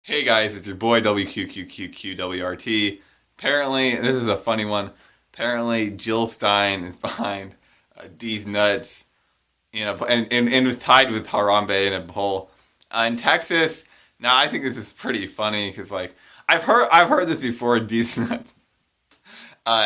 Hey guys, it's your boy WQQQQWRT. Apparently, this is a funny one. Apparently, Jill Stein is behind Deez nuts and was tied with Harambe in a poll in Texas. Now, I think this is pretty funny because I've heard this before. Deez nuts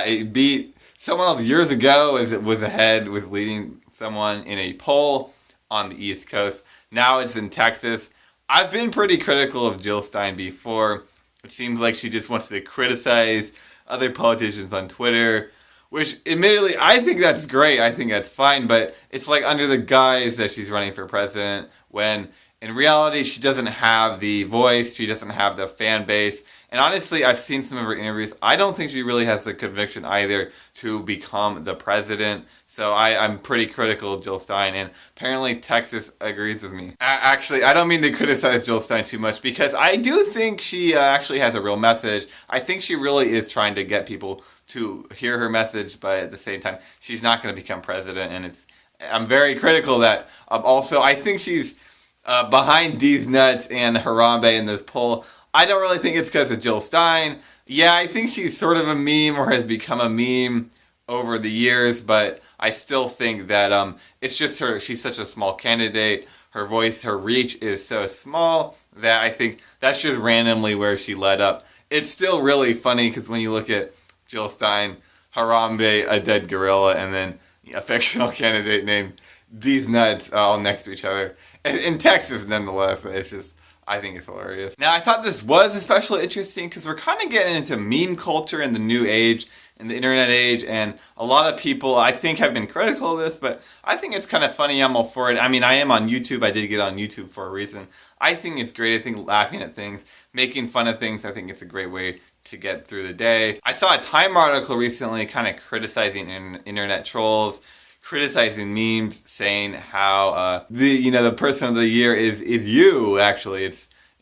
it beat someone else years ago as it was leading someone in a poll on the East Coast. Now it's in Texas. I've been pretty critical of Jill Stein before. It seems like she just wants to criticize other politicians on Twitter, which admittedly I think that's great. I think that's fine, but it's like under the guise that she's running for president when in reality she doesn't have the voice, she doesn't have the fan base. And honestly, I've seen some of her interviews. I don't think she really has the conviction either to become the president. So I'm pretty critical of Jill Stein, and apparently Texas agrees with me. Actually, I don't mean to criticize Jill Stein too much because I do think she actually has a real message. I think she really is trying to get people to hear her message, but at the same time, she's not going to become president, and I'm very critical of that. Also, I think she's behind Deez nuts and Harambe in this poll. I don't really think it's because of Jill Stein. Yeah, I think she's sort of a meme or has become a meme over the years, but I still think that it's just her. She's such a small candidate. Her voice, her reach is so small that I think that's just randomly where she led up. It's still really funny because when you look at Jill Stein, Harambe, a dead gorilla, and then a fictional candidate named Deez nuts all next to each other in Texas, nonetheless. It's just. I think it's hilarious. Now, I thought this was especially interesting because we're kind of getting into meme culture in the new age, in the internet age, and a lot of people, I think, have been critical of this, but I think it's kind of funny. I'm all for it. I mean, I am on YouTube. I did get on YouTube for a reason. I think it's great. I think laughing at things, making fun of things, I think it's a great way to get through the day. I saw a Time article recently kind of criticizing internet trolls, criticizing memes, saying how the person of the year is you. Actually,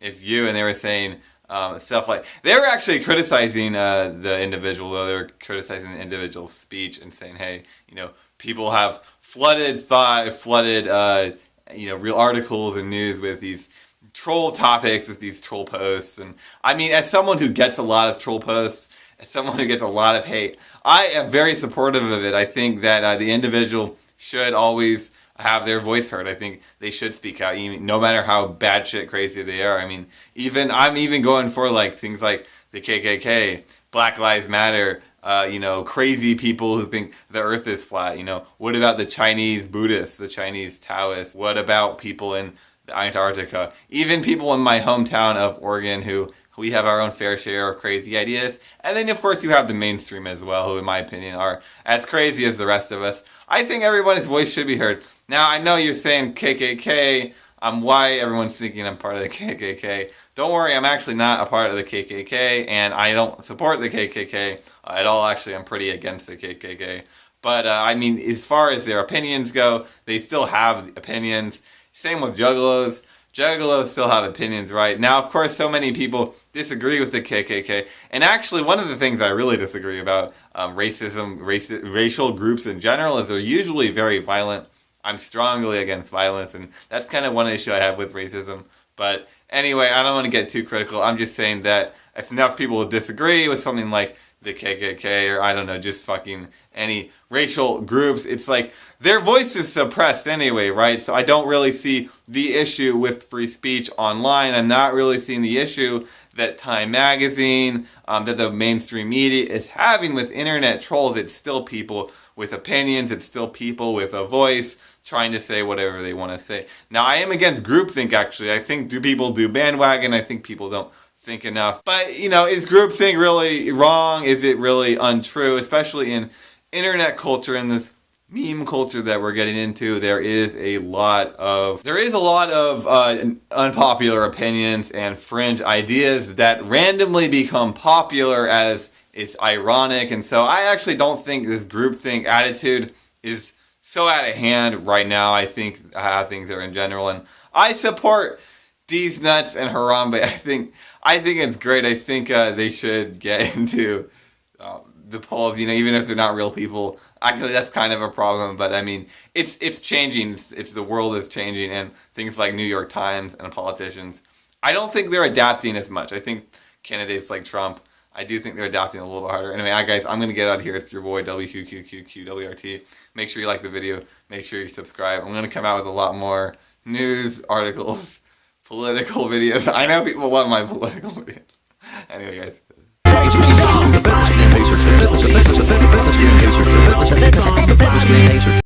it's you, and they were saying stuff like they were actually criticizing the individual. Though they were criticizing the individual's speech and saying, hey, people have flooded real articles and news with these troll topics, with these troll posts. And I mean, as someone who gets a lot of troll posts, as someone who gets a lot of hate, I am very supportive of it. I think that the individual should always have their voice heard. I think they should speak out, no matter how bad shit crazy they are. I mean, I'm even going for like things like the KKK, Black Lives Matter, crazy people who think the earth is flat. What about the Chinese Buddhists, the Chinese Taoists? What about people in Antarctica? Even people in my hometown of Oregon who we have our own fair share of crazy ideas. And then, of course, you have the mainstream as well, who, in my opinion, are as crazy as the rest of us. I think everyone's voice should be heard. Now, I know you're saying KKK. Why everyone's thinking I'm part of the KKK. Don't worry, I'm actually not a part of the KKK, and I don't support the KKK at all. Actually, I'm pretty against the KKK. But, I mean, as far as their opinions go, they still have opinions. Same with Juggalos. Juggalos still have opinions, right? Now, of course, so many people disagree with the KKK. And actually, one of the things I really disagree about racial groups in general is they're usually very violent. I'm strongly against violence, and that's kind of one issue I have with racism. But anyway, I don't want to get too critical. I'm just saying that if enough people disagree with something like the KKK or I don't know, just fucking any racial groups, it's like their voice is suppressed anyway, right? So I don't really see the issue with free speech online. I'm not really seeing the issue that Time Magazine, that the mainstream media is having with internet trolls. It's still people with opinions. It's still people with a voice trying to say whatever they want to say. Now, I am against groupthink, actually. I think people do bandwagon. I think people don't think enough. But, is groupthink really wrong? Is it really untrue? Especially in internet culture, in this meme culture that we're getting into, there is a lot of unpopular opinions and fringe ideas that randomly become popular as it's ironic. And so I actually don't think this groupthink attitude is so out of hand right now. I think how things are in general, and I support Deez nuts and Harambe. I think it's great. I think they should get into the polls. Even if they're not real people. Actually, that's kind of a problem. But I mean, it's changing. It's the world is changing, and things like New York Times and politicians I don't think they're adapting as much. I think candidates like Trump, I do think they're adapting a little bit harder. Anyway, guys, I'm going to get out of here. It's your boy, WQQQQWRT. Make sure you like the video. Make sure you subscribe. I'm going to come out with a lot more news, articles, political videos. I know people love my political videos. Anyway, guys.